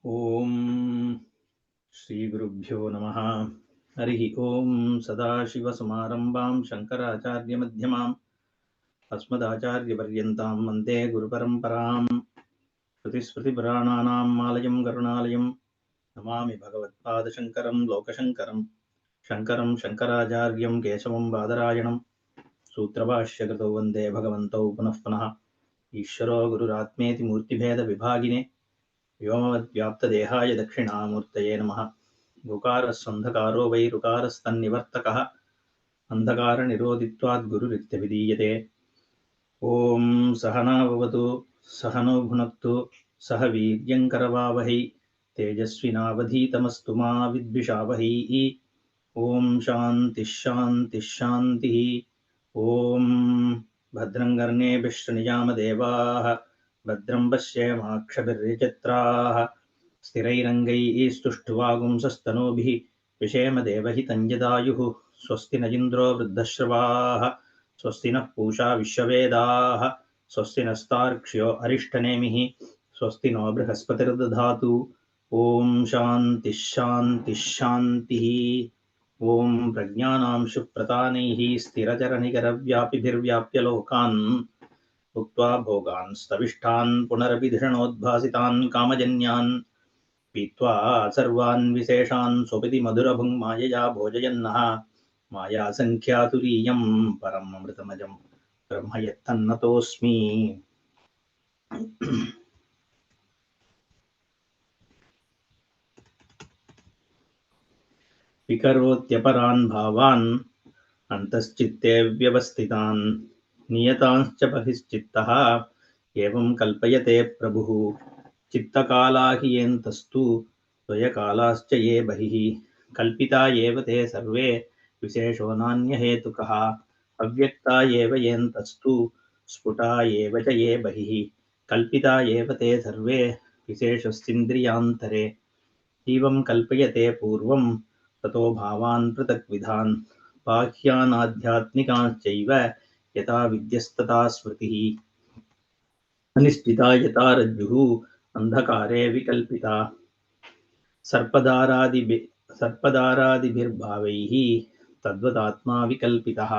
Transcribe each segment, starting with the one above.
ओम श्री गुरुभ्यो नमः। हरि ओम सदाशिवसमारंभां शंकराचार्यमध्यमाम् अस्मदाचार्यपर्यन्तां वन्दे गुरुपरम्परां। श्रुतिस्मृतिपुराणानाम् आलयं करुणालयं नमामि भगवत्पादशङ्करं लोकशङ्करं। शङ्करं शङ्कराचार्यं केशवं बादरायणं सूत्रभाष्यकृतौ वन्दे भगवन्तौ पुनः पुनः। ईश्वरो गुरुरात्मेति मूर्तिभेदविभागिने व्योमवद्व्याप्तदेहाय दक्षिणामूर्तये नमः। ऋकारस्सन्धकारो वै ऋकारस्तन्निवर्तकः अन्धकारनिरोधित्वात् गुरुरित्यभिधीयते। ॐ सहना भवतु सहनो भुनक्तु सह वीर्यङ्करवावहै तेजस्विनावधीतमस्तु मा विद्विषावहै। ॐ शान्तिः शान्तिः शान्तिः। ॐ भद्रं कर्णेभिः शृणुयामदेवाः भद्रं पश्येमाक्षभिर्यजत्राः स्थिरैरङ्गैः स्तुष्टुवागुंसस्तनूभिः विषेम देवहितं यदायुः। स्वस्ति न इन्द्रो वृद्धश्रवाः स्वस्ति नः पूषा विश्ववेदाः स्वस्ति नस्तार्क्ष्यो अरिष्टनेमिः स्वस्ति नो बृहस्पतिर्दधातु। ॐ शान्तिः शान्तिः शान्तिः। ॐ प्रज्ञानां शुप्रतानैः स्थिरचरनिकरव्यापिभिर्व्याप्य लोकान् उक्त्वा भोगान् स्तविष्ठान् पुनरभिधिषणोद्भासितान् कामजन्यान् पीत्वा सर्वान् विशेषान् स्वपिति मधुरभुङ् मायया भोजयन्नः मायासङ्ख्यातुरीयं परम् अमृतमजं ब्रह्म यत्तन्नतोऽस्मि। विकरोत्यपरान् भावान् अन्तश्चित्ते व्यवस्थितान् नियतांश्च बहिश्चित्तः एवं कल्पयते प्रभुः। चित्तकाला हि येन्तस्तु द्वयकालाश्च ये बहिः कल्पिता एव ते सर्वे विशेषो नान्यहेतुकः। अव्यक्ता एव येन्तस्तु स्फुटा एव च ये बहिः कल्पिता एव ते सर्वे विशेषस्तिन्द्रियान्तरे। एवं कल्पयते पूर्वं ततो भावान् पृथक्विधान् बाह्यानाध्यात्मिकाश्चैव यथा विद्यस्तथा स्मृतिः। अनिश्चिता यथा रज्जुः अन्धकारे विकल्पिता सर्पदारादिभिर्भावैः तद्वदात्मा विकल्पितः।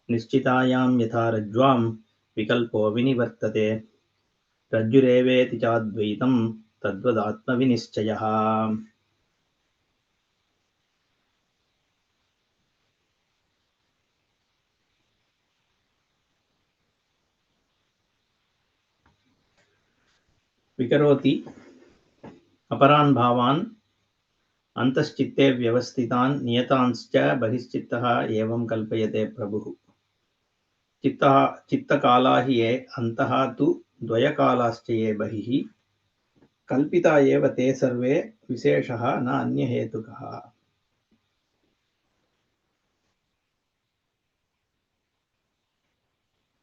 निश्चितायां यथा रज्ज्वां विकल्पो विनिवर्तते रज्जुरेवेति चाद्वैतं तद्वदात्मविनिश्चयः। विकरोति अपरान् भावान् अन्तश्चित्ते व्यवस्थितान् नियतांश्च बहिश्चित्तः एवं कल्पयते प्रभुः। चित्तकाला हि ये अन्तः तु द्वयकालाश्च ये बहिः कल्पिता एव ते सर्वे विशेषः न अन्यहेतुकः।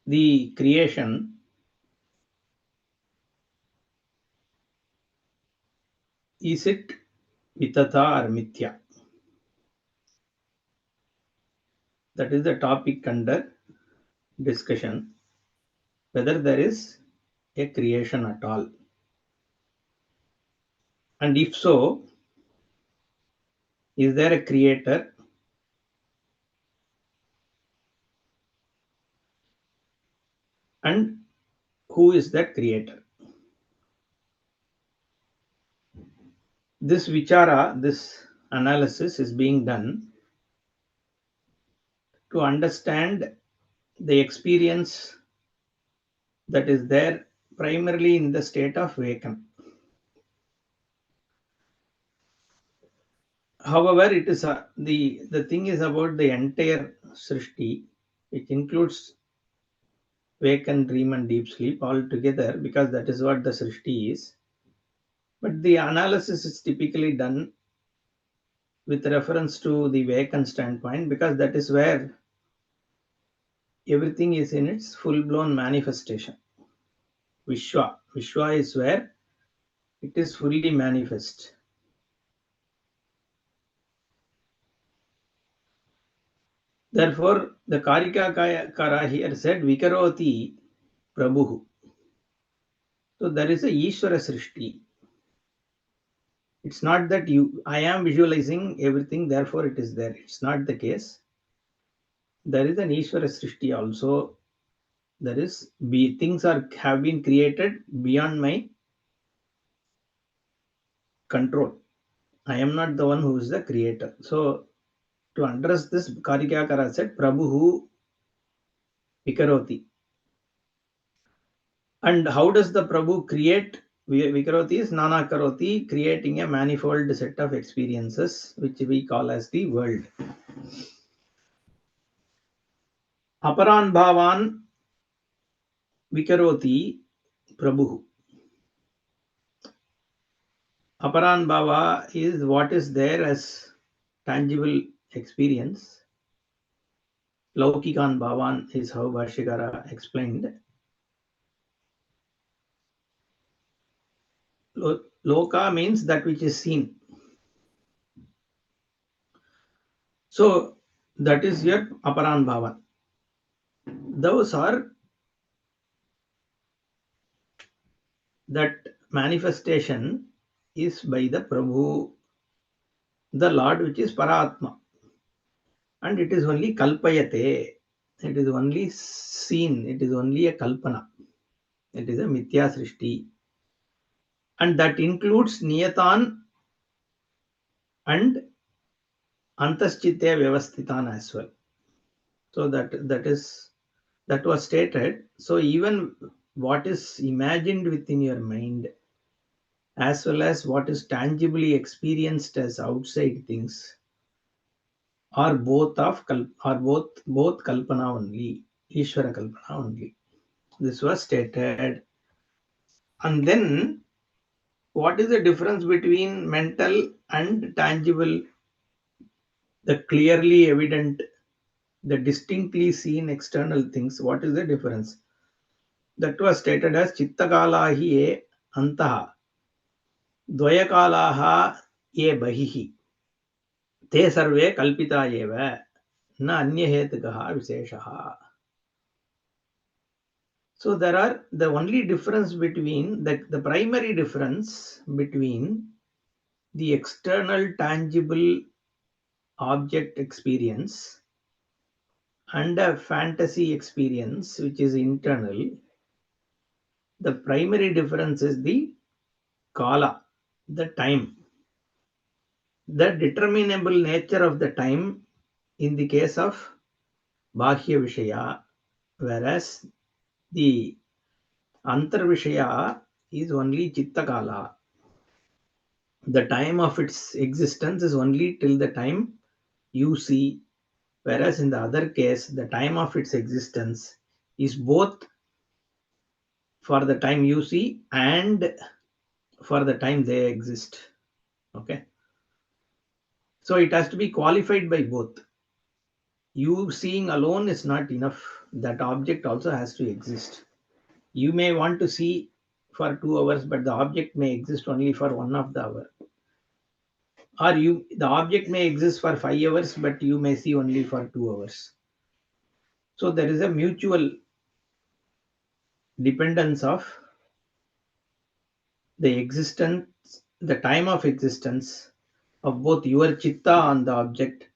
The creation is it vitata or mithya? That is the topic under discussion, whether there is a creation at all, and if so, is there a creator? And who is that creator? This vichara, this analysis is being done to understand the experience that is there primarily in the state of vacuum. However, it is the thing is about the entire srishti, which includes wake and dream and deep sleep all together, because that is what the srishti is. But the analysis is typically done with reference to the vacant standpoint, because that is where everything is in its full-blown manifestation. Vishwa is where it is fully manifest. Therefore, the Karika here said Vikaroti Prabhu. So there is a Ishvara Srishti. It's not that I am visualizing everything, therefore it is there. It's not the case. There is an Ishvara Srishti also. There is things have been created beyond my control. I am not the one who is the creator. So to address this, Karikakara said, Prabhu Vikaroti. And how does the Prabhu create? Vikaroti is Nana Karoti, creating a manifold set of experiences, which we call as the world. Aparan Bhavan Vikaroti Prabhu. Aparan Bhava is what is there as tangible experience. Laukikan Bhavan is how Bhashyakara explained. Loka means that which is seen. So that is your Aparan Bhavan. Those are that manifestation is by the Prabhu, the Lord, which is Paratma. And it is only Kalpayate. It is only seen. It is only a Kalpana. It is a Mithya Srishti. And that includes Niyatan and Antaschitte Vyavasthitan as well. So that was stated. So even what is imagined within your mind, as well as what is tangibly experienced as outside things, are both kalpana only, Ishvara kalpana only. This was stated. And then what is the difference between mental and tangible? The clearly evident, the distinctly seen external things. What is the difference? That was stated as Chittakala hi ye antaha, Dvayakalaha ye bahihi, te sarve kalpita eva, na anyahetikaha visheshaha. So there are the only difference between the primary difference between the external tangible object experience and a fantasy experience which is internal. The primary difference is the kala, the time, the determinable nature of the time in the case of Bahya Vishaya, whereas the Antar Vishaya is only Chittakala. The time of its existence is only till the time you see, whereas in the other case, the time of its existence is both for the time you see and for the time they exist. Okay. So it has to be qualified by both. You seeing alone is not enough. That object also has to exist. You may want to see for 2 hours, but the object may exist only for 1 of the hour. Or the object may exist for 5 hours, but you may see only for 2 hours. So there is a mutual dependence of the existence, the time of existence of both your chitta on the object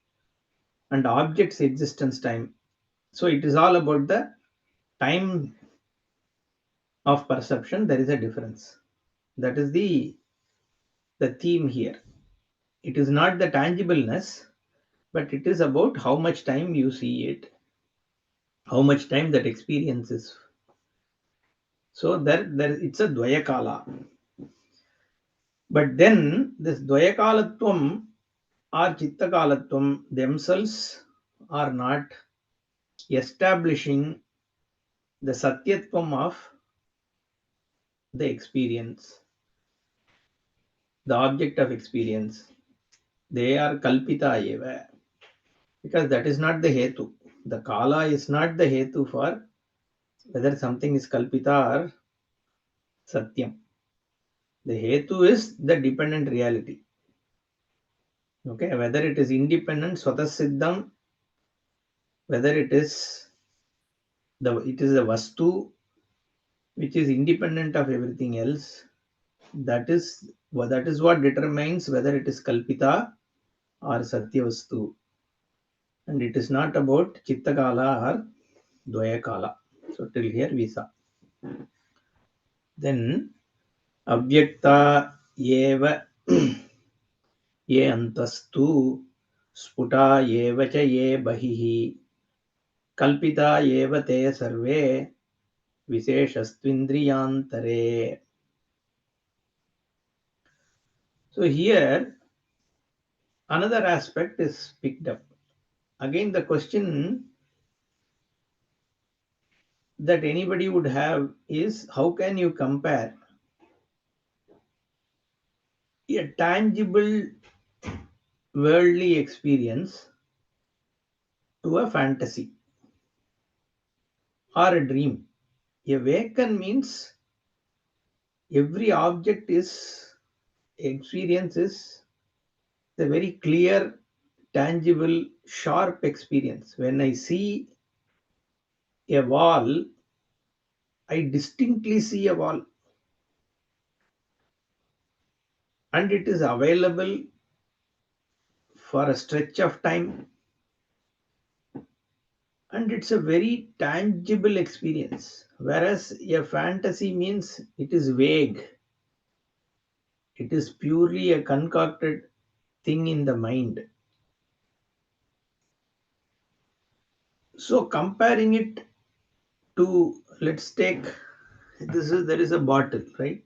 and object's existence time. So it is all about the time of perception. There is a difference. That is the theme here. It is not the tangibleness, but it is about how much time you see it, how much time that experience is. So there it's a dvayakala. But then this dvayakalatvam or chittakalatvam themselves are not establishing the satyatvam of the experience, the object of experience. They are kalpita eva, because that is not the hetu. The kala is not the hetu for whether something is kalpita or satyam. The hetu is the dependent reality. Okay, whether it is independent, swatasiddham, whether it is the vastu which is independent of everything else, that is Well, that is what determines whether it is Kalpita or Satyavastu. And it is not about Chittakala or Dvayakala. So till here we saw. Then Avyakta Eva Ye Antastu Sputa Eva Cha Ye Bahihi Kalpita Eva Te Sarve Visheshastvindriyantare. So here another aspect is picked up. Again, the question that anybody would have is how can you compare a tangible worldly experience to a fantasy or a dream? A waken means every object is experience is a very clear, tangible, sharp experience. When I see a wall, I distinctly see a wall and it is available for a stretch of time and it's a very tangible experience. Whereas a fantasy means it is vague, it is purely a concocted thing in the mind. So, comparing it to, let's take this is there is a bottle, right?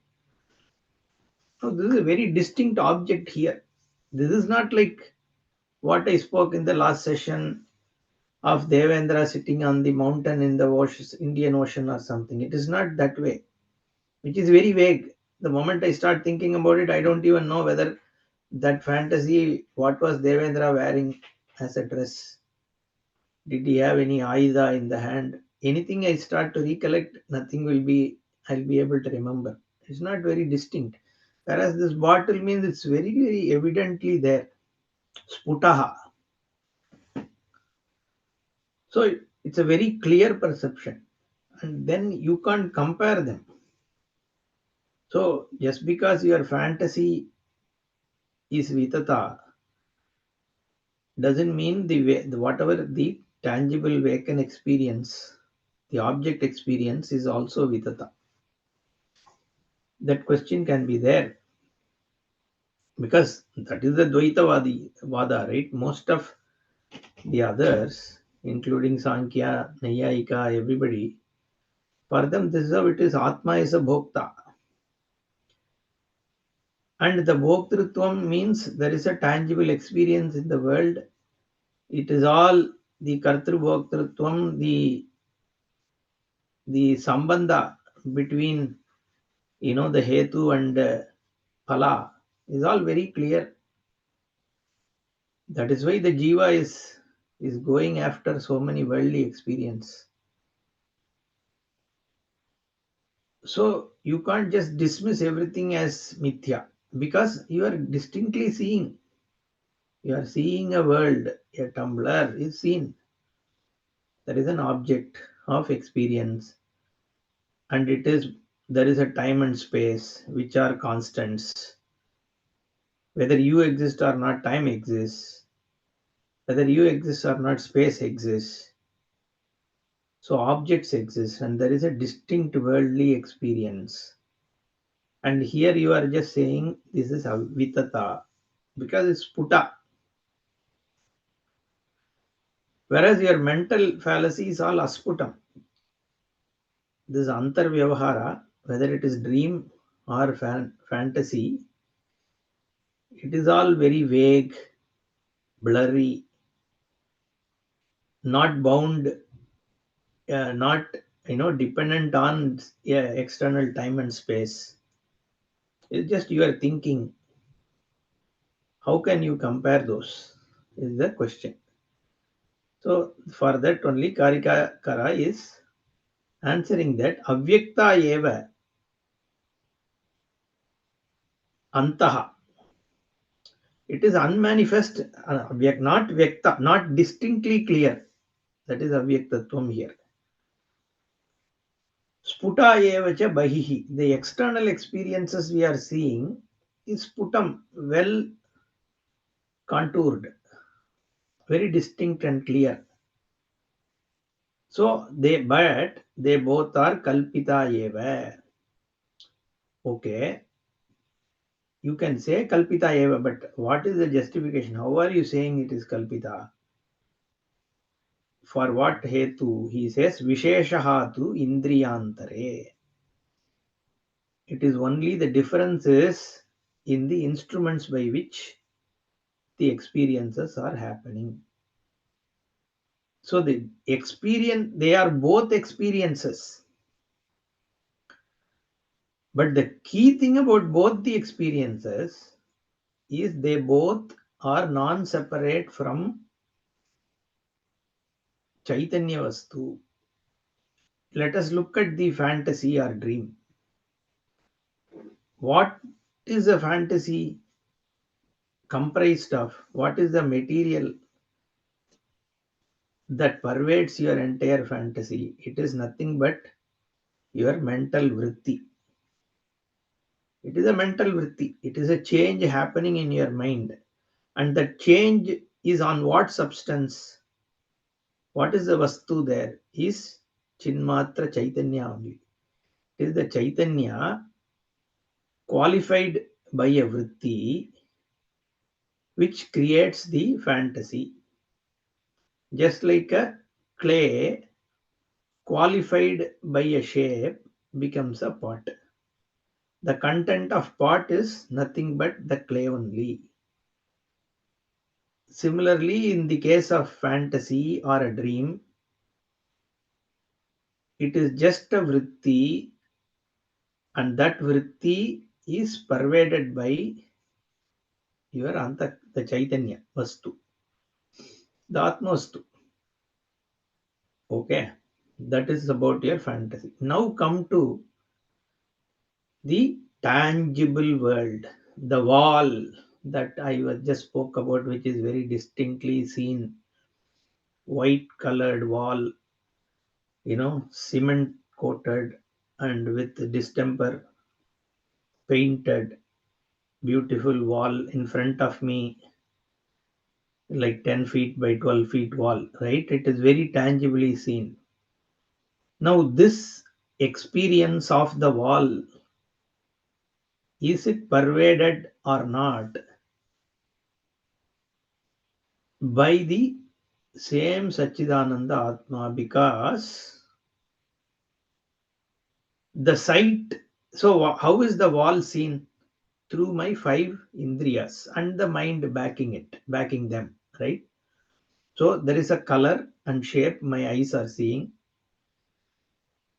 Now, this is a very distinct object here. This is not like what I spoke in the last session of Devendra sitting on the mountain in the Indian Ocean or something. It is not that way, which is very vague. The moment I start thinking about it, I don't even know whether that fantasy, what was Devendra wearing as a dress? Did he have any Aida in the hand? Anything I start to recollect, nothing will be, I'll be able to remember. It's not very distinct. Whereas this bottle means it's very, very evidently there. Sputaha. So it's a very clear perception. And then you can't compare them. So just because your fantasy is vitata doesn't mean whatever the tangible vacant experience, the object experience is also vitata. That question can be there because that is the Dvaitavadi Vada, right? Most of the others, including Sankhya, Nayayika, everybody, for them this is how it is. Atma is a bhokta. And the bhoktritvam means there is a tangible experience in the world. It is all the kartru bhoktritvam, the sambandha between the hetu and phala is all very clear. That is why the jiva is going after so many worldly experience. So you can't just dismiss everything as mithya because you are distinctly seeing. You are seeing a world. A tumbler is seen. There is an object of experience, and there is a time and space which are constants. Whether you exist or not, time exists. Whether you exist or not, space exists. So objects exist, and there is a distinct worldly experience. And here you are just saying this is avitata because it's puta. Whereas your mental fallacy is all asputam. This antar vyavahara, whether it is dream or fantasy, it is all very vague, blurry, not bound, not dependent on external time and space. It's just you are thinking. How can you compare those? Is the question. So for that only Karika Kara is answering that avyakta eva antaha. It is unmanifest, not vyakta, not distinctly clear. That is avyaktatvam here. Sputa eva cha bahihi. The external experiences we are seeing is putam, well contoured, very distinct and clear. So they both are kalpita eva. Okay, you can say kalpita eva, but what is the justification? How are you saying it is kalpita? For what hetu? He says visheshaha tu indriyantare. It is only the difference is in the instruments by which the experiences are happening. So the experience, they are both experiences. But the key thing about both the experiences is they both are non-separate from Chaitanya Vastu. Let us look at the fantasy or dream. What is a fantasy comprised of? What is the material that pervades your entire fantasy? It is nothing but your mental vritti. It is a mental vritti. It is a change happening in your mind. And that change is on what substance? What is the vastu there? Is Chinmatra Chaitanya only. It is the Chaitanya qualified by a vritti which creates the fantasy. Just like a clay qualified by a shape becomes a pot. The content of pot is nothing but the clay only. Similarly, in the case of fantasy or a dream, it is just a vritti, and that vritti is pervaded by your anta, the Chaitanya Vastu, the Atmastu. Okay, that is about your fantasy. Now come to the tangible world, the wall that just spoke about, which is very distinctly seen, white colored wall, cement coated and with distemper painted, beautiful wall in front of me, like 10 feet by 12 feet wall, right? It is very tangibly seen. Now, this experience of the wall, is it pervaded or not by the same Sachidananda Atma? Because the sight, so how is the wall seen? Through my five indriyas and the mind backing them, right? So there is a color and shape my eyes are seeing.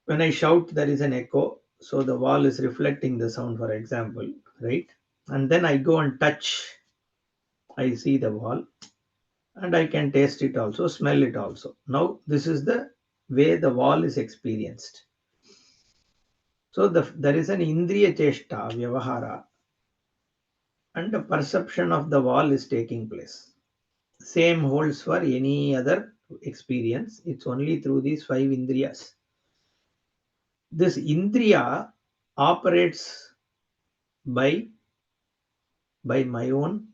When I shout, there is an echo. So the wall is reflecting the sound, for example, right? And then I go and touch, I see the wall, and I can taste it also, smell it also. Now, this is the way the wall is experienced. So there is an indriya cheshta, vyavahara, and the perception of the wall is taking place. Same holds for any other experience. It's only through these five indriyas. This indriya operates by my own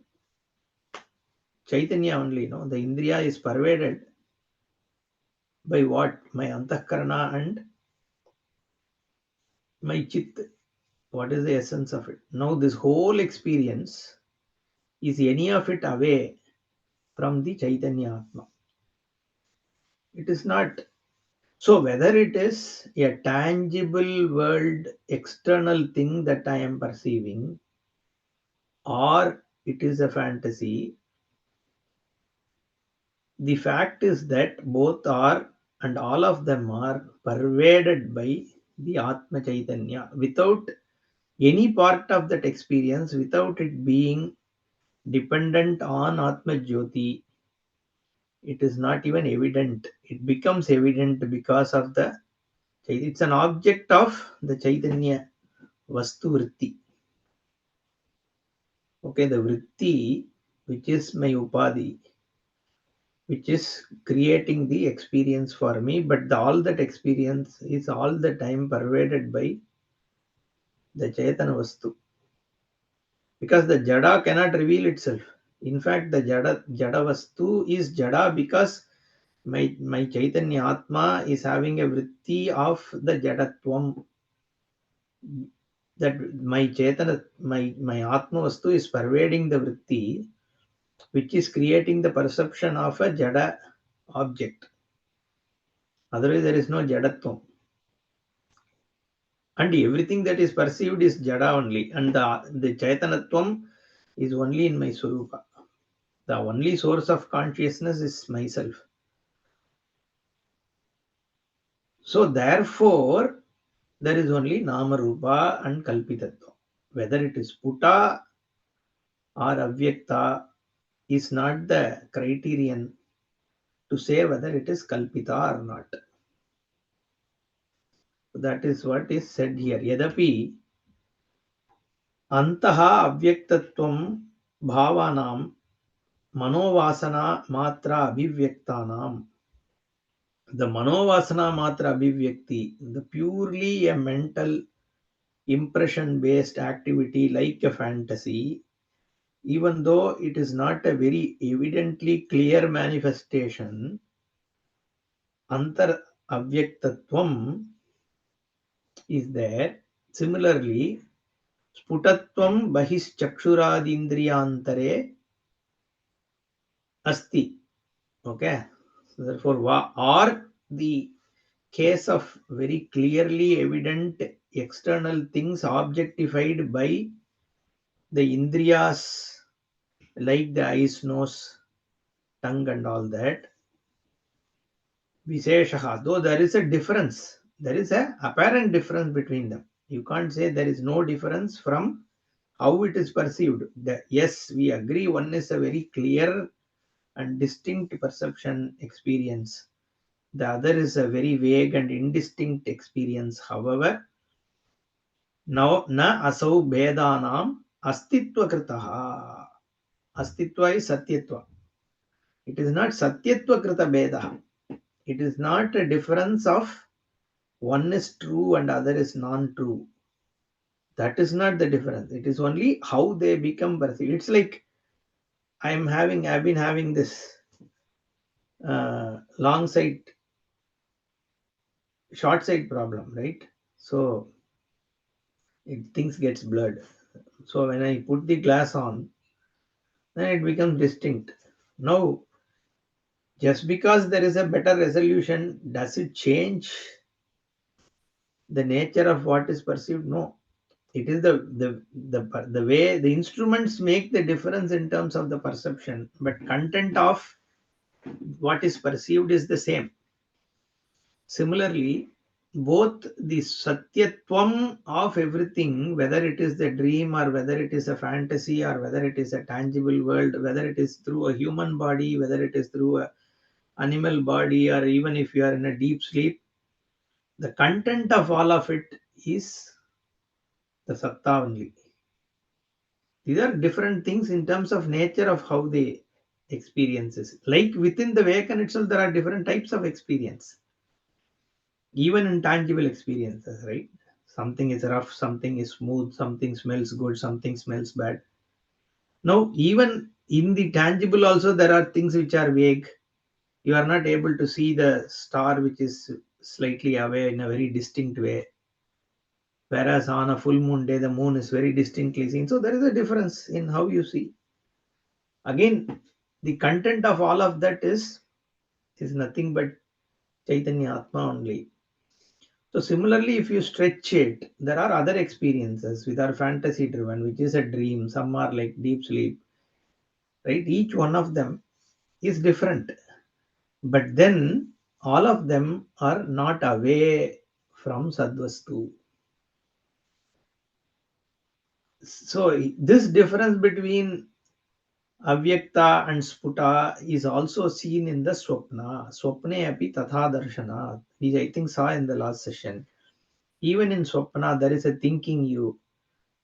chaitanya only. No, the indriya is pervaded by what? My antakarana and my chit. What is the essence of it? Now, this whole experience, is any of it away from the chaitanya atma? It is not. So, whether it is a tangible world, external thing that I am perceiving, or it is a fantasy, the fact is that both are, and all of them are pervaded by the Atma Chaitanya without any part of that experience, without it being dependent on Atma Jyoti. It is not even evident. It becomes evident because of it's an object of the Chaitanya Vastu Vritti. Okay, the Vritti, which is my Upadhi, which is creating the experience for me, but all that experience is all the time pervaded by the Chaitanya Vastu. because the jada cannot reveal itself. In fact, the jada vastu is jada because my Chaitanya Atma is having a vritti of the jadatvam, that my Chaitanya, my Atma vastu is pervading the vritti, which is creating the perception of a jada object. Otherwise, there is no jadatvam. And everything that is perceived is jada only. And the Chaitanatvam is only in my Swarupa. The only source of consciousness is myself. So therefore, there is only Nama Rupa and Kalpitatva. Whether it is Puta or Avyakta is not the criterion to say whether it is Kalpita or not. That is what is said here. Yadapi Antaha Avyaktatvam Bhavanam Manovasana Matra Abhivyaktanam. The Manovasana Matra Abhivyakti, the purely a mental impression based activity like a fantasy, even though it is not a very evidently clear manifestation, Antar Avyaktatvam is there. Similarly, Sputatvam Bahis Chakshuradindriyantare Asti. Okay. So therefore, or the case of very clearly evident external things objectified by the indriyas, like the eyes, nose, tongue, and all that. Visheshaha, though there is a difference, there is a apparent difference between them. You can't say there is no difference from how it is perceived. Yes, we agree one is a very clear and distinct perception experience. The other is a very vague and indistinct experience. However, now na asau bhedanam astitva kritaha. Astitva is satyatva. It is not satyatva krita bheda. It is not a difference of one is true and other is non-true. That is not the difference. It is only how they become perceived. It's like I've been having this long sight, short sight problem, right? So things gets blurred. So when I put the glass on, then it becomes distinct. Now, just because there is a better resolution, does it change the nature of what is perceived? No. It is the way the instruments make the difference in terms of the perception, but content of what is perceived is the same. Similarly, both the satyatvam of everything, whether it is the dream or whether it is a fantasy or whether it is a tangible world, whether it is through a human body, whether it is through a animal body, or even if you are in a deep sleep, the content of all of it is the satta only. These are different things in terms of nature of how they experiences. Like within the Vacan itself, there are different types of experience, even in tangible experiences, right? Something is rough, something is smooth, something smells good, something smells bad. Now, even in the tangible also, there are things which are vague. You are not able to see the star which is slightly away in a very distinct way. Whereas on a full moon day, the moon is very distinctly seen. So there is a difference in how you see. Again, the content of all of that is nothing but Chaitanya Atma only. So similarly, if you stretch it, there are other experiences which are fantasy driven, which is a dream. Some are like deep sleep, right? Each one of them is different. But then all of them are not away from Sadvastu. So this difference between Avyakta and Sputa is also seen in the Swapna. Swapne api tatha darshana. We I think saw in the last session. Even in Swapna, there is a thinking you,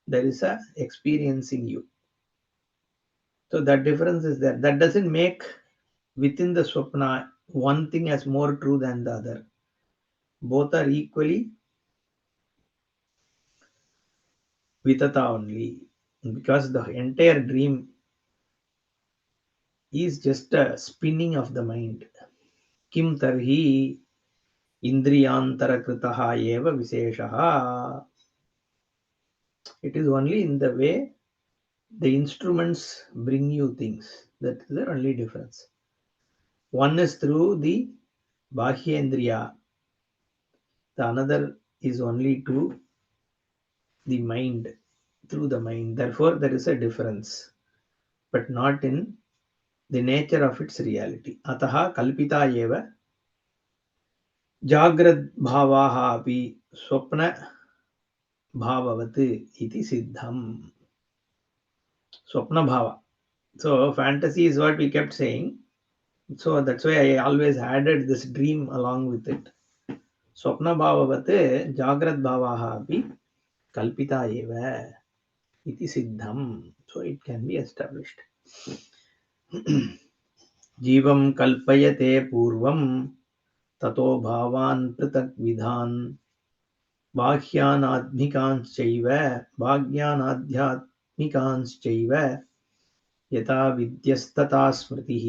there is a experiencing you. So that difference is there. That doesn't make within the Swapna one thing as more true than the other. Both are equally Vitata only. because the entire dream is just a spinning of the mind. Kim tarhi indriyantarakritah eva visheshaha. It is only in the way the instruments bring you things. That is the only difference. One is through the Bahyendriya, the another is only to the mind, through the mind. Therefore, there is a difference, but not in the nature of its reality. Ataha kalpita eva jagrad bhavaha api swapna bhavavat iti siddham. Swapna bhava. So, fantasy is what we kept saying. So, that's why I always added this dream along with it. Swapna bhavavat jagrad bhavaha api kalpita eva iti siddham. So, it can be established. जीवं कल्पयते पूर्वं ततो भावान् पृथग्विधान् बाह्यानात्मिकांश्चैव भाग्यानाध्यात्मिकांश्चैव यथा विद्यस्तथा स्मृतिः.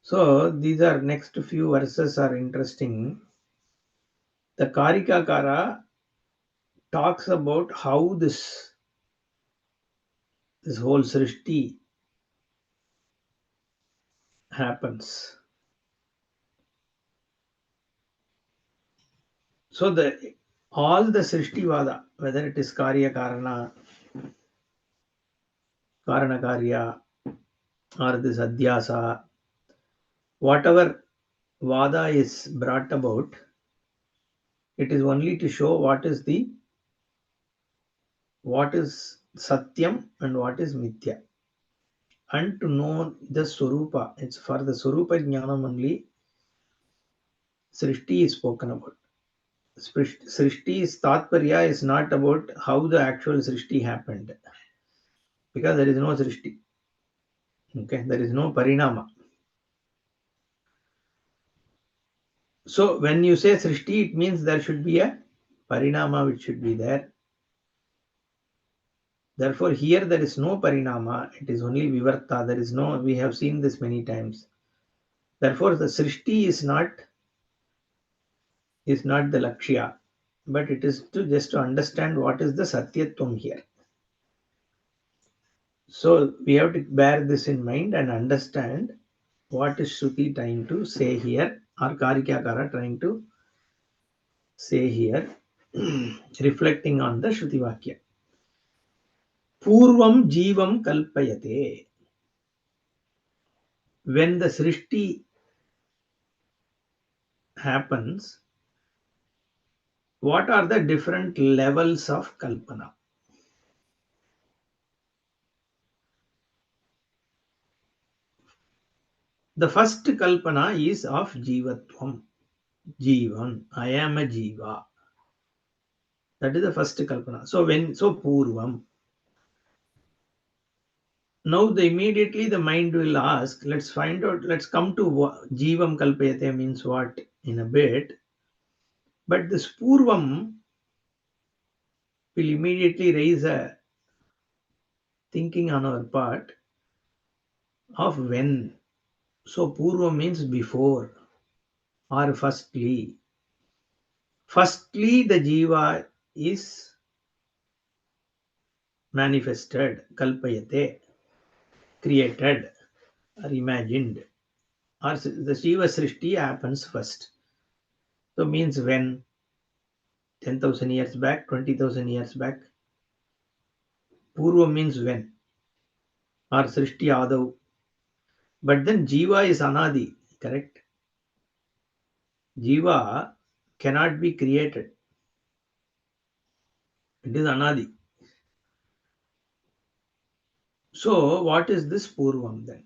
So these are next few verses are interesting. The Karikakara talks about how this whole srishti happens. So all the Srishtivada, whether it is Karya Karana, Karana Karya, or this Adhyasa, whatever Vada is brought about, it is only to show what is Satyam and what is Mithya. And to know the Swarupa. It's for the Swarupa Jnanam only Srishti is spoken about. Srishti's Tatparya is not about how the actual Srishti happened. Because there is no Srishti. Okay, there is no Parinama. So when you say Srishti, it means there should be a Parinama which should be there. Therefore, here there is no Parinama, it is only Vivarta. There is no, we have seen this many times. Therefore, the Srishti is not the Lakshya, but it is to just to understand what is the Satyatvam here. So we have to bear this in mind and understand what is Shruti trying to say here, or Karikakara trying to say here, reflecting on the Shruti Vakya. Purvam Jivam Kalpayate. When the Srishti happens, what are the different levels of Kalpana? The first Kalpana is of Jivatvam. Jivan. I am a Jiva. That is the first Kalpana. So Purvam. Now immediately the mind will ask, let's find out, let's come to Jivam Kalpayate means what in a bit. But this Purvam will immediately raise a thinking on our part of when. So Purva means before or firstly. Firstly, the Jiva is manifested, kalpayate, created or imagined. Or the Jiva Srishti happens first. So means when 10,000 years back, 20,000 years back. Purva means when. Or Srishti Adav. But then Jiva is Anadi, correct? Jiva cannot be created. It is Anadi. So what is this Purvam then?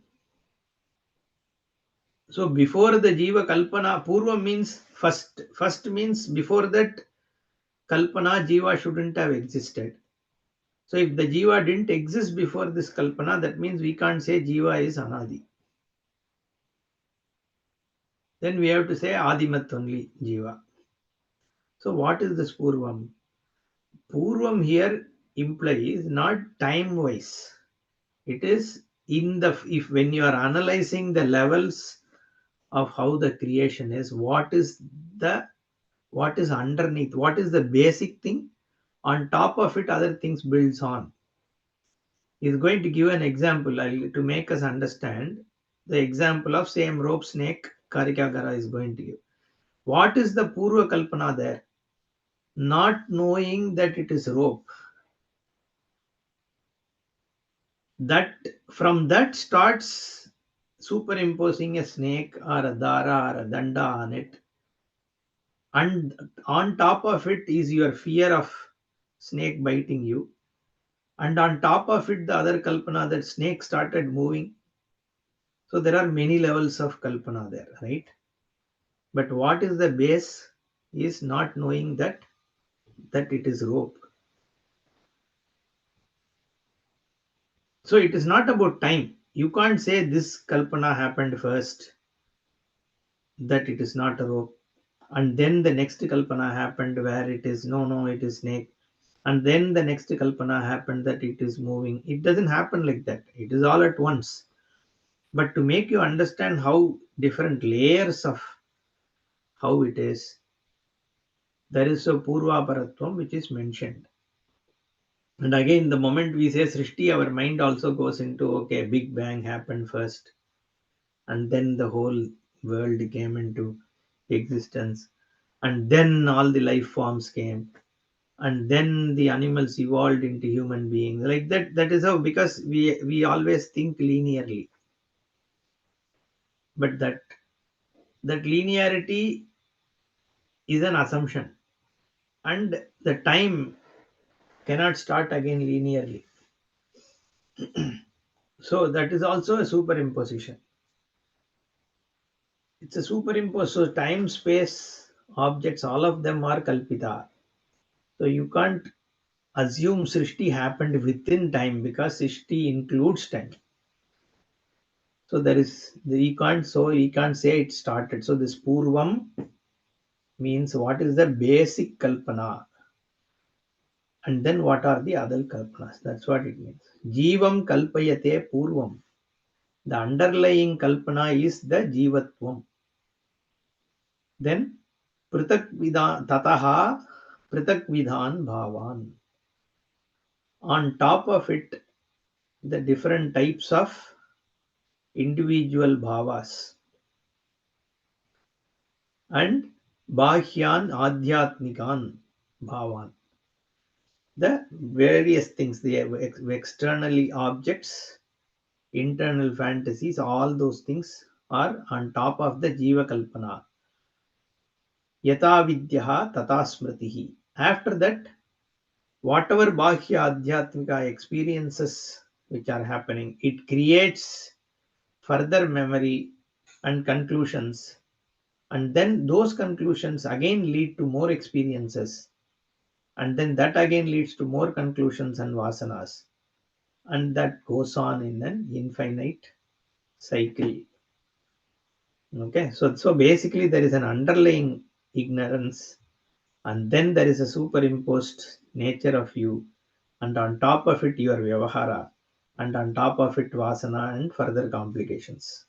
So before the Jiva Kalpana, Purva means first. First means before that Kalpana, Jiva shouldn't have existed. So if the Jiva didn't exist before this Kalpana, that means we can't say Jiva is Anadi. Then we have to say Adimat only, Jiva. So what is this Purvam? Purvam here implies not time wise. It is in the, if when you are analyzing the levels of how the creation is, the what is underneath, what is the basic thing, on top of it other things builds on. Is going to give an example to make us understand the example of same rope snake Karikagara is going to give. What is the Purva Kalpana there? Not knowing that it is rope. That from that starts superimposing a snake or a dara or a danda on it. And on top of it is your fear of snake biting you. And on top of it, the other kalpana that snake started moving. So there are many levels of kalpana there, right? But what is the base is not knowing that it is rope. So it is not about time. You can't say this kalpana happened first, that it is not a rope. And then the next kalpana happened where it is no, it is snake. And then the next kalpana happened that it is moving. It doesn't happen like that. It is all at once. But to make you understand how different layers of how it is, there is a Purva Paratvam which is mentioned. And again, the moment we say Srishti, our mind also goes into okay, Big Bang happened first, and then the whole world came into existence, and then all the life forms came, and then the animals evolved into human beings. Like that, that is how, because we always think linearly, but that linearity is an assumption, and the time cannot start again linearly. So that is also a superimposition. It's a superimposed. So time, space, objects, all of them are kalpita. So you can't assume Srishti happened within time because Srishti includes time. So there is you can't say it started. So this Purvam means what is the basic kalpana, and then what are the other kalpanas. That's what it means. Jivam kalpayate Purvam. The underlying kalpana is the jivatvam. Then Pritak Vidhan Tataha Pritak Vidhan Bhavan. On top of it, the different types of individual bhavas and Bahyan Adhyatmikan Bhavan. The various things, the externally objects, internal fantasies, all those things are on top of the Jiva Kalpana. Yata Vidyaha Tata Smritihi. After that, whatever Bahya Adhyatmika experiences which are happening, it creates further memory and conclusions. And then those conclusions again lead to more experiences. And then that again leads to more conclusions and vasanas. And that goes on in an infinite cycle. Okay, so basically there is an underlying ignorance, and then there is a superimposed nature of you, and on top of it your vyavahara, and on top of it vasana and further complications.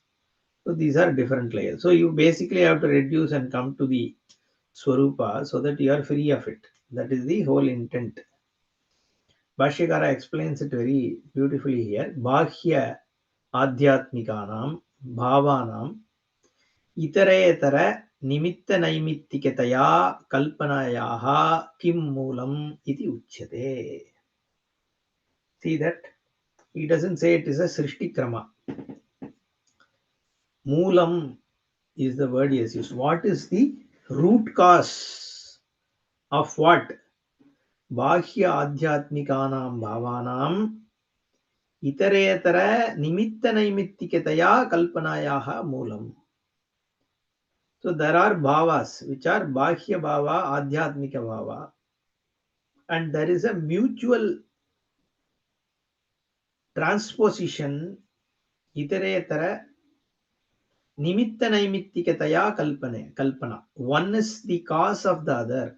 So these are different layers. So you basically have to reduce and come to the swarupa so that you are free of it. That is the whole intent. Bhashyakara explains it very beautifully here. Bahya adhyatmikanam bhavanam इतरेतर निमित्तनैमित्तिकतया कल्पनायाः किं मूलम् इति उच्यते. See that? He doesn't say it is a Srishti Krama. Moolam is the word he has used. What is the root cause of what? Bahya Adhyatmikanam Bhavanam Itaretara Nimittanaimittikataya Kalpanayaha Moolam. So there are bhavas which are Bahya Bhava, Adhyatmika Bhava, and there is a mutual transposition iteretara nimitta naimittikataya kalpana. One is the cause of the other.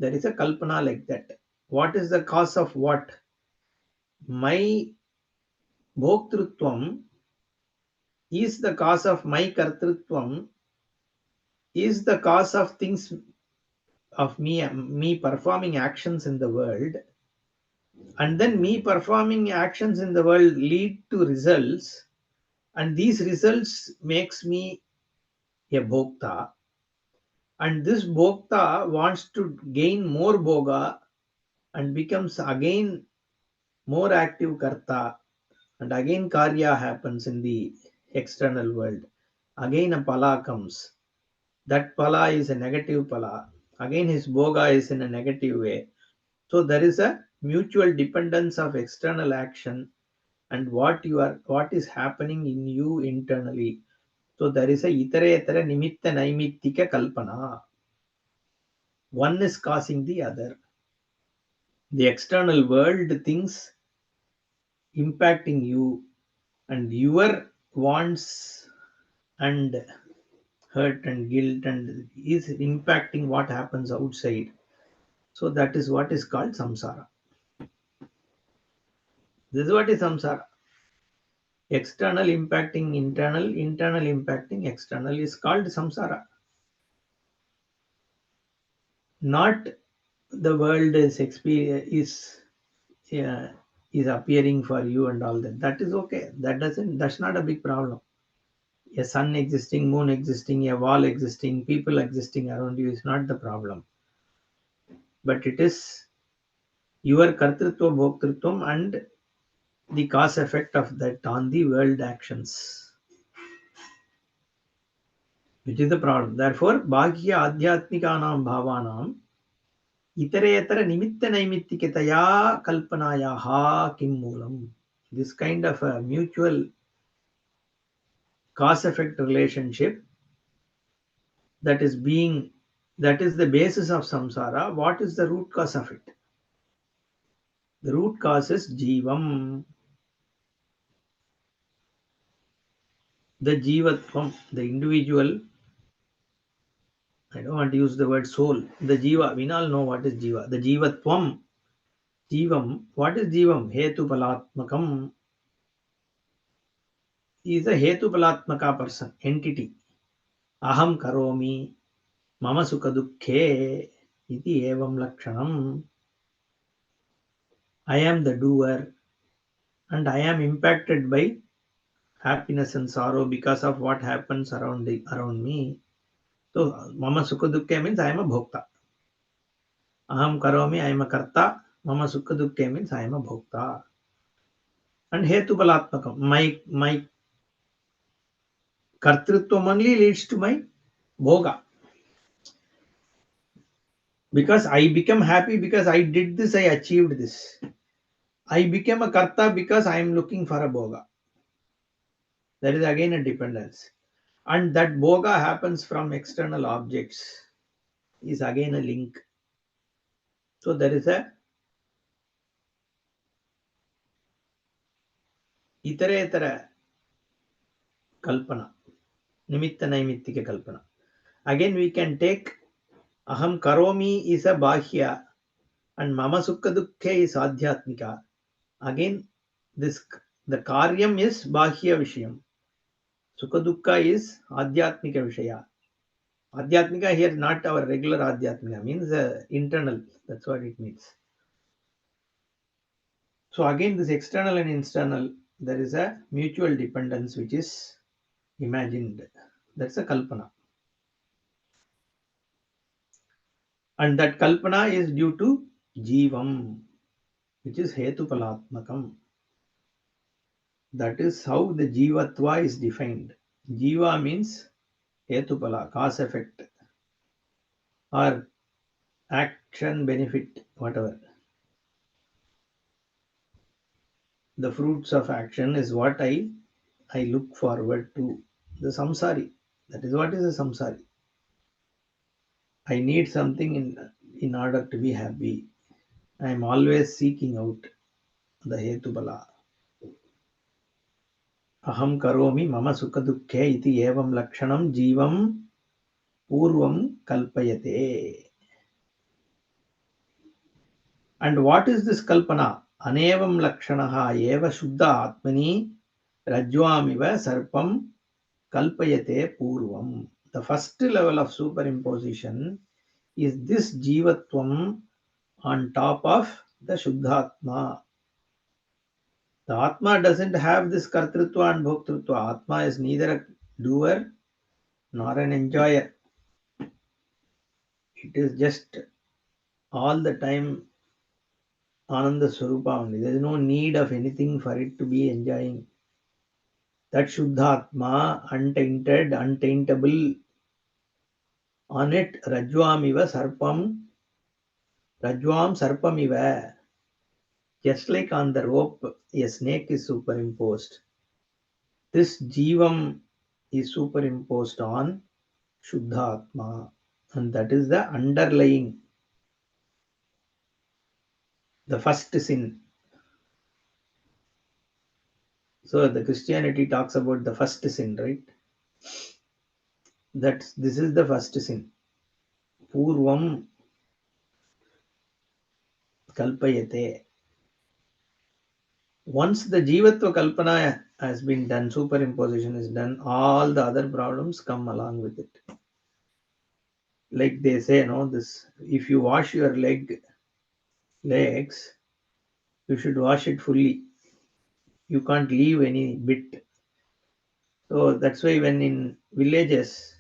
There is a kalpana like that. What is the cause of what? My bhoktrutvam is the cause of my kartrutvam, is the cause of things of me performing actions in the world, and then me performing actions in the world lead to results, and these results makes me a bhokta, and this bhokta wants to gain more bhoga and becomes again more active karta, and again karya happens in the external world, again a pala comes. That pala is a negative pala, again his bhoga is in a negative way. So there is a mutual dependence of external action and what is happening in you internally. So there is a itaretara nimitta naimittika kalpana. One is causing the other. The external world things impacting you, and your wants and hurt and guilt and is impacting what happens outside. So that is what is called samsara. This is what is samsara. External impacting internal, internal impacting external is called samsara. Not the world is uh, is appearing for you and all that. That is okay. That's not a big problem. A sun existing, moon existing, a wall existing, people existing around you is not the problem. But it is your kartrutva bhoktrutvam and the cause effect of that on the world actions, which is the problem. Therefore, bhagya adhyatmikanam bhavanam इतरेतर निमित्त नैमित्तिकतया कल्पनायाः किं मूलम्. This kind of a mutual cause effect relationship that is the basis of samsara. What is the root cause of it? The root cause is jivam, the jivatvam, the individual. I don't want to use the word soul. The jiva, we all know what is jiva. The jivatvam, jivam. What is jivam? Hetu palatmakam is a hetu palatmaka person, entity. Aham karomi, mama sukha dukhe, iti evam lakshanam. I am the doer and I am impacted by happiness and sorrow because of what happens around me. So mama sukha dukhe means I am a bhokta. Aham karomi, I am a karta. Mama sukha dukhe means I am a bhokta. And hetu balatmakam. My kartrutvam only leads to my bhoga. Because I become happy because I did this, I achieved this. I became a karta because I am looking for a bhoga. There is again a dependence. And that bhoga happens from external objects, is again a link. So there is a itaretara kalpana, nimitta naimittika kalpana. Again we can take aham karomi is a bahya and mama sukha dukkhe is adhyatmika. Again this the karyam is bahya vishayam. Sukha dukkha is adhyatmika vishaya. Adhyatmika here not our regular adhyatmika, means internal. That's what it means. So again, this external and internal, there is a mutual dependence which is imagined. That's a kalpana. And that kalpana is due to jivam, which is hetupalatmakam. That is how the jivatva is defined. Jiva means hetupala, cause effect, or action benefit, whatever. The fruits of action is what I look forward to. The samsari. That is what is a samsari. I need something in order to be happy. I am always seeking out the hetubala. Aham karomi mama sukha dukkhe iti evam lakshanam jivam purvam kalpayate. And what is this kalpana? Anevam lakshanaha eva shuddha atmani rajvamiva sarpam kalpayate purvam. The first level of superimposition is this jivatvam on top of the shuddhatma. The atma doesn't have this kartrutva and bhoktrutva. Atma is neither a doer nor an enjoyer. It is just all the time Ananda Swarupa only. There is no need of anything for it to be enjoying. That Shuddhatma, untainted, untaintable, on it Rajvamiva Sarpam, Rajvam Sarpamiva. Just like on the rope, a snake is superimposed. This Jivam is superimposed on Shuddhatma. And that is the underlying, the first sin. So the Christianity talks about the first sin, right? This is the first sin. Purvam kalpayate. Once the jivatva kalpana has been done, superimposition is done, all the other problems come along with it. Like they say, no, this if you wash your legs, you should wash it fully. You can't leave any bit. So that's why when in villages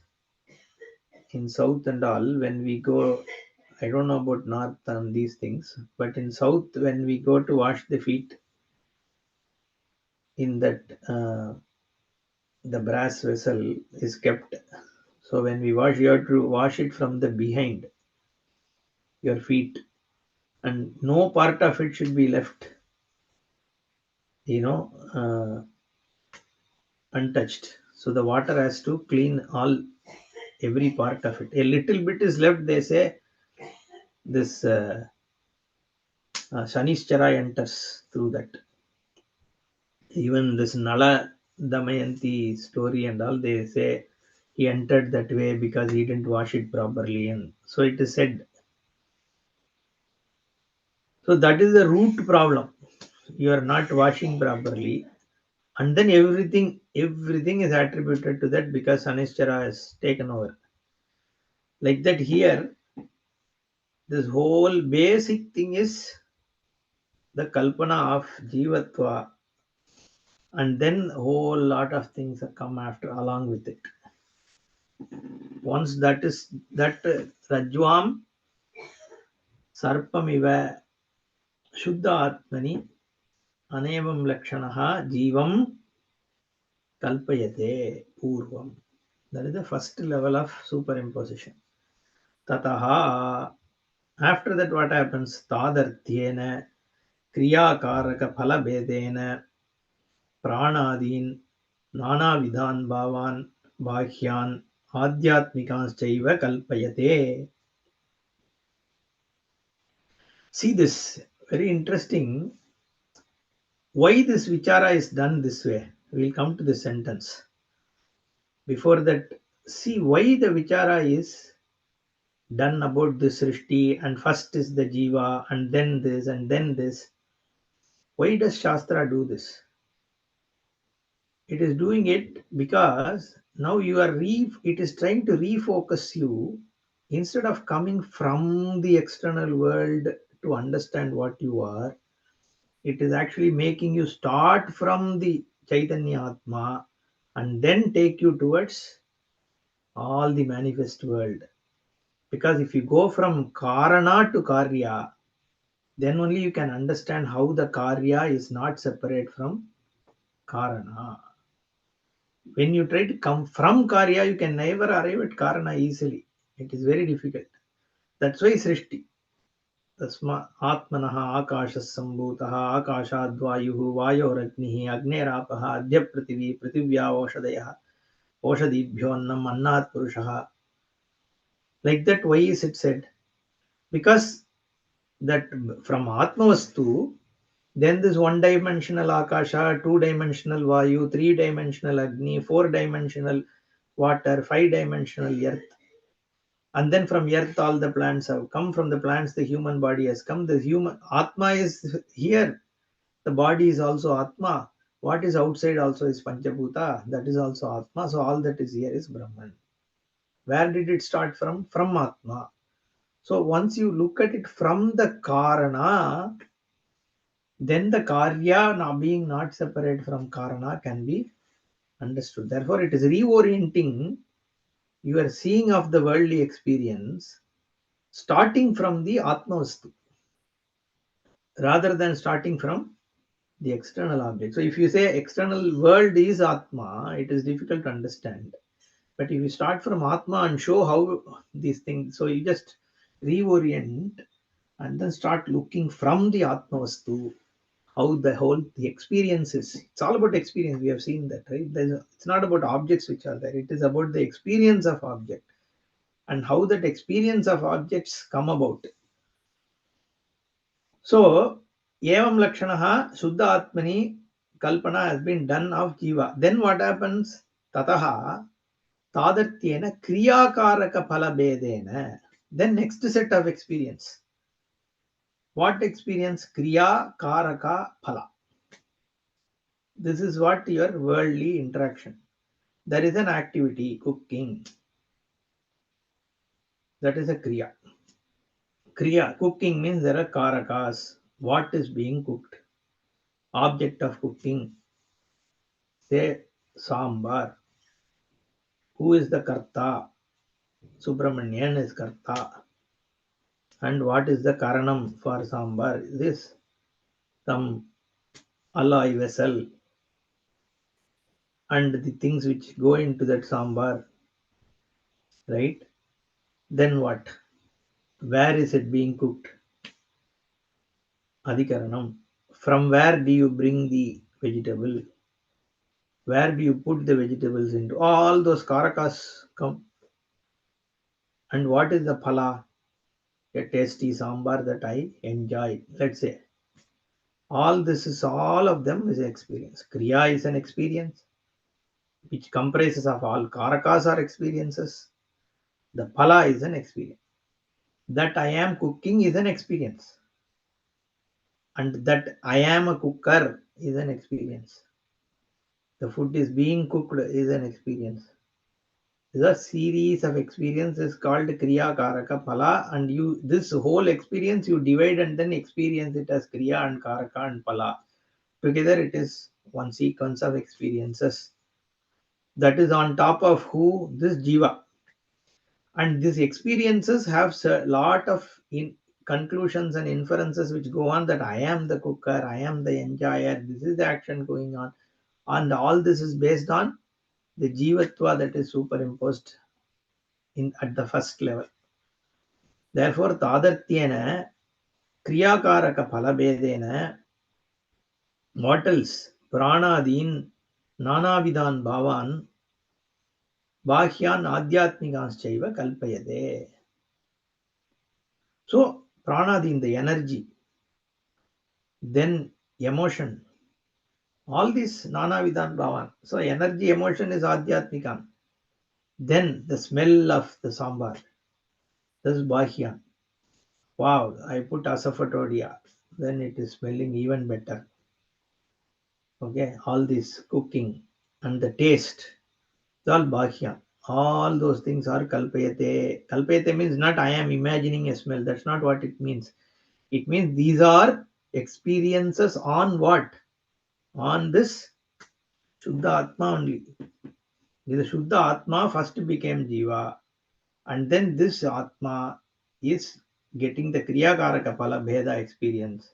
in south and all, when we go, I don't know about north and these things, but in south when we go to wash the feet in that the brass vessel is kept. So when we wash, you have to wash it from the behind your feet, and no part of it should be left, you know, untouched. So the water has to clean every part of it. A little bit is left, they say. This Shanischara enters through that. Even this Nala Damayanti story and all, they say he entered that way because he didn't wash it properly, and so it is said. So that is the root problem. You are not washing properly, and then everything is attributed to that because Anishchara has taken over. Like that here, this whole basic thing is the kalpana of jivatva, and then a whole lot of things have come after along with it. Once that is that Rajvam Sarpamiva Shuddha Atmani Anevam Lakshanaha Jivam Kalpayate Purvam. That is the first level of superimposition. Tataha. After that, what happens? Tadarthyena Kriyakaraka Phalabedena Pranadin Nana Vidhan Bhavan Bhahyan Adhyatmikaschaiva Kalpayate. See this, very interesting. Why this vichara is done this way? We will come to the sentence. Before that, see why the vichara is done about the srishti, and first is the jiva, and then this, and then this. Why does Shastra do this? It is doing it because now it is trying to refocus you instead of coming from the external world to understand what you are. It is actually making you start from the Chaitanya Atma and then take you towards all the manifest world. Because if you go from Karana to Karya, then only you can understand how the Karya is not separate from Karana. When you try to come from Karya, you can never arrive at Karana easily. It is very difficult. That's why Srishti. Tasma Atmanaha Akashas Sambhutaha Akashadvayuhu Vayoragnihi Agnerapaha Adya Prithivi Prithivya Oshadayaha Oshadibhyonnam Annat Purushaha. Like that, why is it said? Because that from Atmavastu, then this one-dimensional Akasha, two-dimensional Vayu, three-dimensional Agni, four-dimensional water, five-dimensional earth. And then from earth all the plants have come, from the plants the human body has come. The human atma is here, the body is also atma. What is outside also is panchabhuta, that is also atma. So all that is here is Brahman. Where did it start from atma. So once you look at it from the karana, then the karya now being not separate from karana can be understood. Therefore it is reorienting your seeing of the worldly experience starting from the atmavastu rather than starting from the external object. So if you say external world is atma, it is difficult to understand. But if you start from atma and show how these things, so you just reorient and then start looking from the atmavastu, how the experience is. It's all about experience. We have seen that, right? It's not about objects which are there. It is about the experience of object and how that experience of objects come about. So, evam lakshanaha shuddha atmani kalpana has been done of jiva. Then what happens? Tataha tadartyena kriyakaraka phala bedena. Then next set of experience. What experience? Kriya karaka phala. This is what your worldly interaction. There is an activity, cooking. That is a kriya. Kriya, cooking means there are karakas. What is being cooked? Object of cooking. Say sambar. Who is the karta? Subramanian is karta. And what is the karanam for sambar? This some alloy vessel and the things which go into that sambar, right? Then what? Where is it being cooked? Adhikaranam. From where do you bring the vegetable? Where do you put the vegetables into? All those karakas come. And what is the phala? A tasty sambar that I enjoy. Let's say. All this is all of them is experience. Kriya is an experience which comprises of all karakas are experiences. The phala is an experience. That I am cooking is an experience. And that I am a cooker is an experience. The food is being cooked is an experience. The series of experiences called Kriya Karaka Phala, and you this whole experience you divide and then experience it as Kriya and Karaka and Phala. Together it is one sequence of experiences. That is on top of who this Jiva. And these experiences have a lot of conclusions and inferences which go on that I am the cooker, I am the enjoyer, this is the action going on. And all this is based on the Jivatva that is superimposed at the first level. Therefore, tadartyena kriyakaraka phalabedena, what else? Pranadin nanavidan bhavan bahyan adhyatmikaschaiva kalpayade. So, pranadin, the energy, then emotion, all these nanavidan bhavan. So, energy, emotion is adhyatmikam. Then the smell of the sambar, this is bahyan. Wow, I put asafoetida, then it is smelling even better. Okay, all this cooking and the taste, it's all bahya. All those things are kalpayate. Kalpayate means not I am imagining a smell. That's not what it means. It means these are experiences on what? On this Shuddha Atma only. The Shuddha Atma first became Jiva, and then this Atma is getting the Kriyakaraka Phala Bheda experience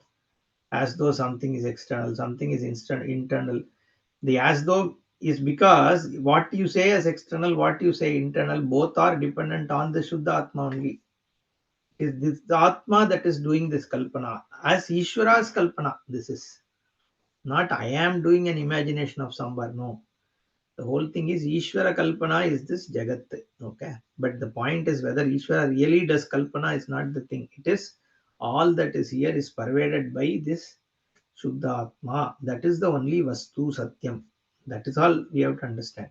as though something is external, something is internal. The as though is because what you say as external, what you say internal, both are dependent on the Shuddha Atma only. Is this the Atma that is doing this Kalpana? As Ishvara's Kalpana, this is not I am doing an imagination of Sambar. No. The whole thing is Ishvara Kalpana is this Jagat. Okay. But the point is whether Ishvara really does Kalpana is not the thing. It is all that is here is pervaded by this Shuddha Atma. That is the only Vastu Satyam. That is all we have to understand.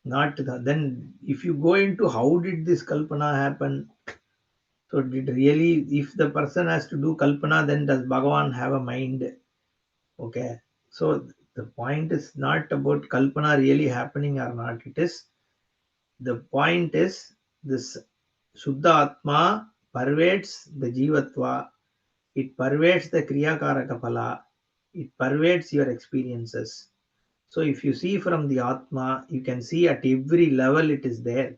Not then if you go into how did this kalpana happen, so did really, if the person has to do kalpana, then does Bhagavan have a mind? Okay. So the point is not about kalpana really happening or not. It is, the point is this Shuddha Atma pervades the Jivatva, it pervades the Kriya Karaka Phala, it pervades your experiences. So if you see from the Atma, you can see at every level it is there.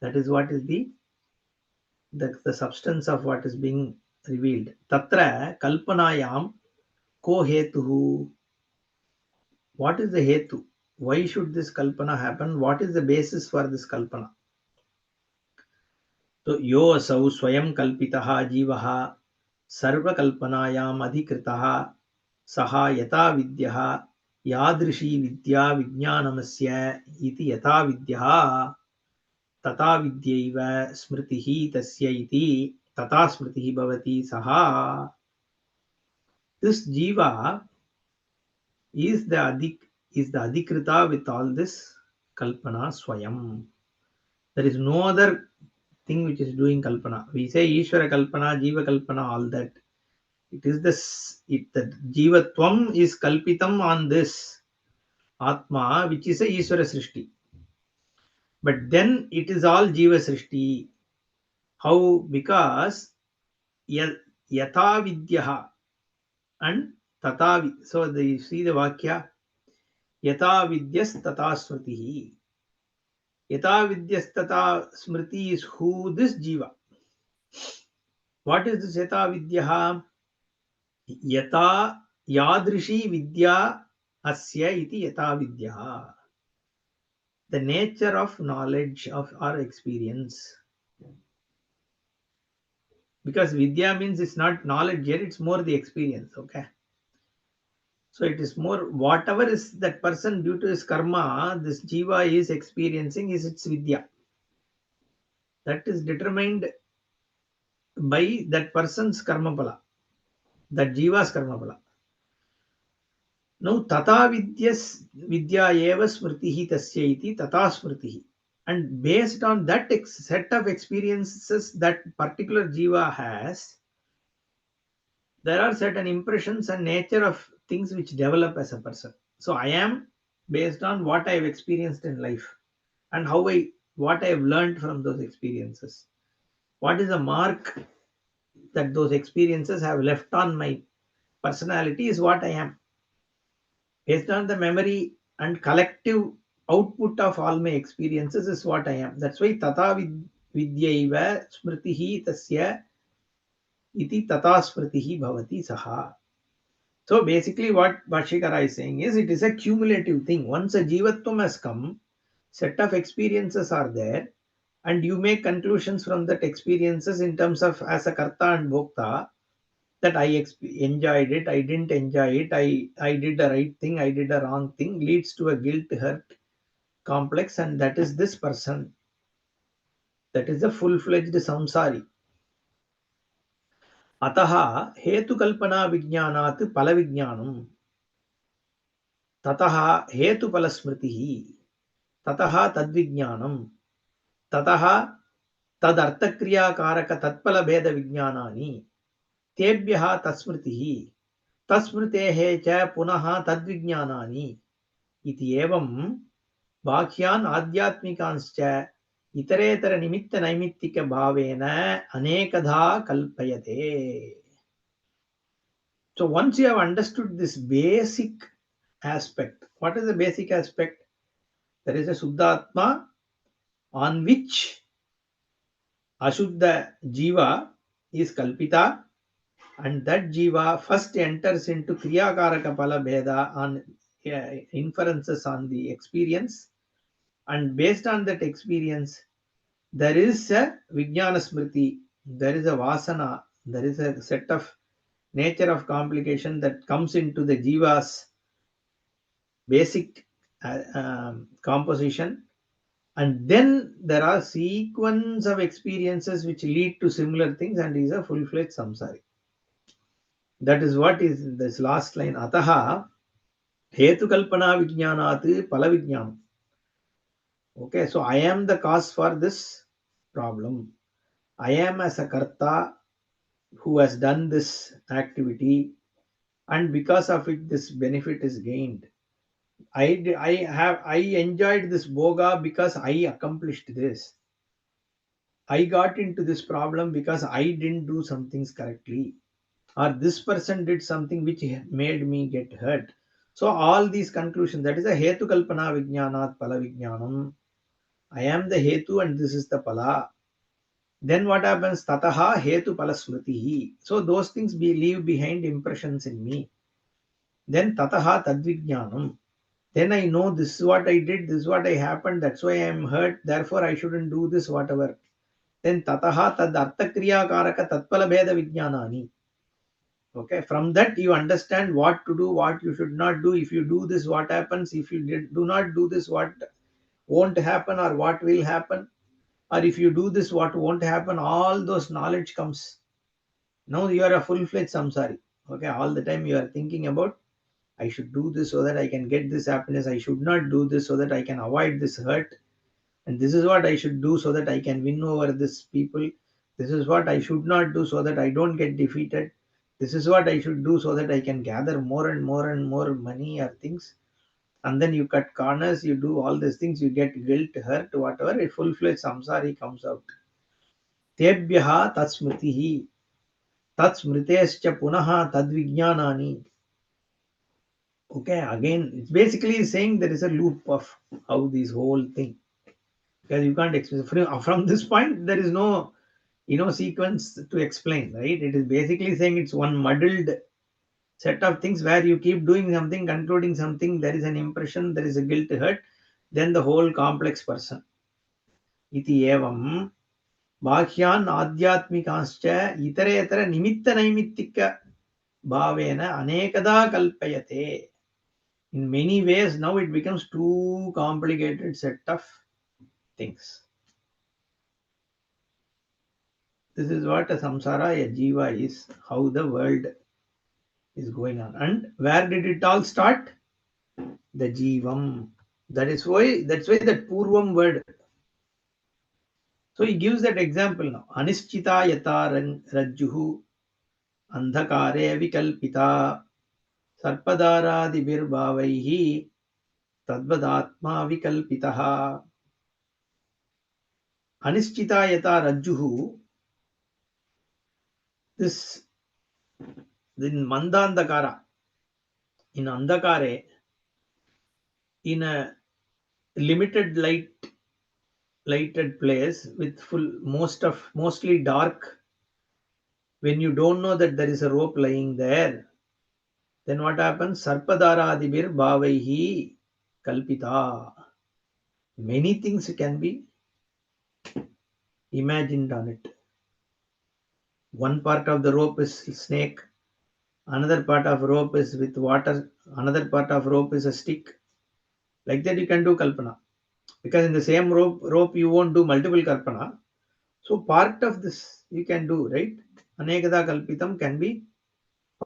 That is what is the substance of what is being revealed. Tatra kalpanayam ko hetuhu. What is the hetu? Why should this kalpana happen? What is the basis for this kalpana? So यो असौ स्वयं कल्पितः जीवः सर्वकल्पनायाम् अधिकृतः सः यथा विद्यः यादृशी विद्या विज्ञानमस्य इति यथा विद्यः तथा विद्यैव स्मृतिः तस्य इति तथा स्मृतिः भवति सः. This jiva is the adhikrita with all this kalpana swayam. There is no other thing which is doing kalpana. We say Ishvara kalpana, Jiva kalpana, all that. It is this, the Jivatvam is kalpitam on this Atma, which is a Ishvara Srishti. But then it is all Jiva Srishti. How? Because Yatha Vidyaha and Tata. So you see the Vakya, Yatha Vidyas Tata Smritihi. Yatha Vidyas Tata Smriti is who? This Jiva. What is this Yatha Vidyaha? Yata yadrishi vidya asya iti yata vidya. The nature of knowledge of our experience. Because vidya means it's not knowledge here, it's more the experience. Okay. So it is more whatever is that person due to his karma, this jiva is experiencing is its vidya. That is determined by that person's karma phala, that jiva's karma phala. Now tata vidyas vidya eva smritihi tasya iti tata smritihi. And based on that set of experiences that particular jiva has, there are certain impressions and nature of things which develop as a person. So I am based on what I have experienced in life and what I have learned from those experiences. What is the mark that those experiences have left on my personality is what I am. Based on the memory and collective output of all my experiences is what I am. That's why tata vidyaiva smritihi tasya iti tata smritihi bhavati saha. So basically what Bhashikara is saying is it is a cumulative thing. Once a jivatvam has come, set of experiences are there, and you make conclusions from that experiences in terms of as a karta and bhokta, that I enjoyed it, I didn't enjoy it, I did the right thing, I did the wrong thing, leads to a guilt hurt complex, and that is this person. That is a full-fledged samsari. Ataha hetukalpana vijnanat palavijnanam. Tataha hetupalasmritihi. Tataha tadvijnanam. Tataha tadartakriya karaka tatpala bheda vijnanani. Tebhyaha tasmritihi. Tasmritehe cha punaha tadvijnanani. Iti evam बाह्यान् आध्यात्मिकांश्च इतरेतर निमित्त नैमित्तिक भावेन अनेकधा कल्पयते. So once you have understood this basic aspect, what is the basic aspect? There is a Suddhatma on which Ashuddha Jiva is Kalpita, and that Jiva first enters into Kriyakaraka Pala Bheda on inferences on the experience, and based on that experience, there is a Vijnana Smriti, there is a Vasana, there is a set of nature of complication that comes into the Jiva's basic composition, and then there are sequence of experiences which lead to similar things and is a full-fledged samsari. That is what is this last line. Ataha hetu kalpana vijnanat pala vijnanam. Okay, so I am the cause for this problem. I am as a karta who has done this activity, and because of it, this benefit is gained. I enjoyed this boga because I accomplished this. I got into this problem because I didn't do some things correctly, or this person did something which made me get hurt. So all these conclusions, that is a hetu kalpana vijnanat pala vijnanam. I am the hetu and this is the pala. Then what happens? Tataha hetu pala smritihi. So those things leave behind impressions in me. Then tataha tadvijnanam. Then I know this is what I did, this is what I happened, that's why I am hurt, therefore I shouldn't do this, whatever. Then tataha tad arthakriya karaka tatpala bheda vijnanani. Okay, from that you understand what to do, what you should not do. If you do this, what happens? If you do not do this, what won't happen or what will happen? Or if you do this, what won't happen? All those knowledge comes. Now you are a full-fledged samsari. Okay, all the time you are thinking about, I should do this so that I can get this happiness. I should not do this so that I can avoid this hurt. And this is what I should do so that I can win over this people. This is what I should not do so that I don't get defeated. This is what I should do so that I can gather more and more and more money or things. And then you cut corners, you do all these things, you get guilt, hurt, whatever. A full-fledged samsari comes out. Tebhyaha tatsmritihi. Tatsmritescha punaha tadvijnanani. Okay, again, it's basically saying there is a loop of how this whole thing, because you can't explain from this point. There is no sequence to explain, right? It is basically saying it's one muddled set of things where you keep doing something, concluding something. There is an impression, there is a guilt, hurt, then the whole complex person. Iti evam बाह्यान् आध्यात्मिकांश्च इतरेतर निमित्तनैमित्तिक भावेन अनेकदा कल्पयते. In many ways, now it becomes too complicated set of things. This is what a samsara, a jiva is, how the world is going on. And where did it all start? The jivam. That's why that purvam word. So he gives that example now. Anischita yata rajjuhu andhakare vikalpita sarpadaradi bhavaihi tadvadatma vikalpitaha. Anischita yata rajjuhu. This in mandandakara, in andhakare, in a limited lighted place with mostly dark, when you don't know that there is a rope lying there, then what happens? Sarpadaradibir bhavaihi kalpita. Many things can be imagined on it. One part of the rope is snake, another part of rope is with water, another part of rope is a stick. Like that you can do kalpana. Because in the same rope you won't do multiple kalpana. So part of this you can do, right? Anekada kalpitam can be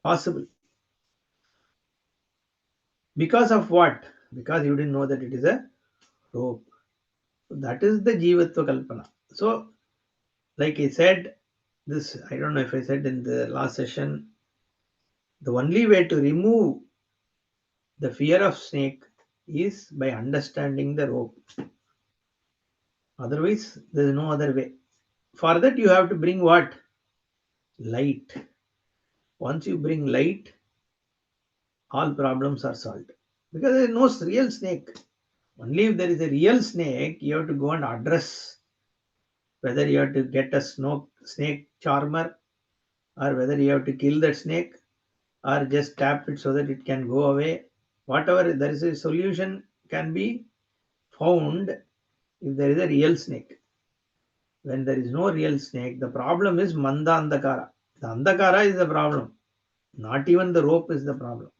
possible. Because of what? Because you didn't know that it is a rope. So that is the jivatva kalpana. So, like I said, this, I don't know if I said in the last session, the only way to remove the fear of snake is by understanding the rope. Otherwise, there is no other way. For that, you have to bring what? Light. Once you bring light, all problems are solved. Because there is no real snake. Only if there is a real snake, you have to go and address whether you have to get a snake charmer, or whether you have to kill that snake, or just tap it so that it can go away. Whatever, there is a solution can be found if there is a real snake. When there is no real snake, the problem is manda andakara. The andakara is the problem. Not even the rope is the problem.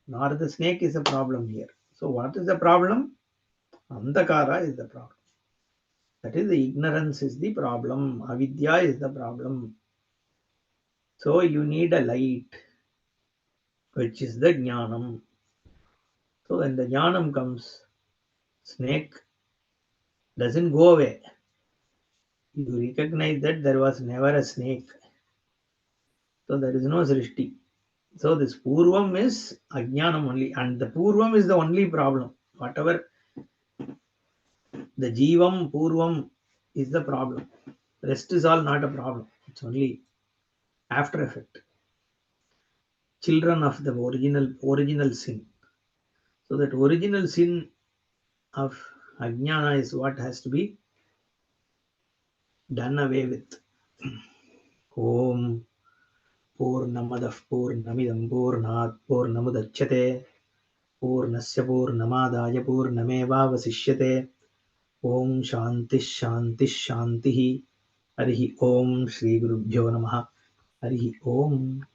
Nor the snake is the problem here. So what is the problem? Andakara is the problem. That is, the ignorance is the problem. Avidya is the problem. So you need a light, which is the jnanam. So when the jnanam comes, snake doesn't go away. You recognize that there was never a snake. So there is no Srishti. So this Purvam is Ajnanam only. And the Purvam is the only problem. Whatever the Jivam, Purvam is the problem. Rest is all not a problem. It's only after effect. Children of the original sin. So that original sin of Ajnana is what has to be done away with. Om Purnamadah Purnamidam Purnat Purnamudachyate Purnasya Purnamadaya Purnamevavasishyate Om Shanti Shanti Shanti Harihi Om Shri Gurubhyo Namaha Harihi Om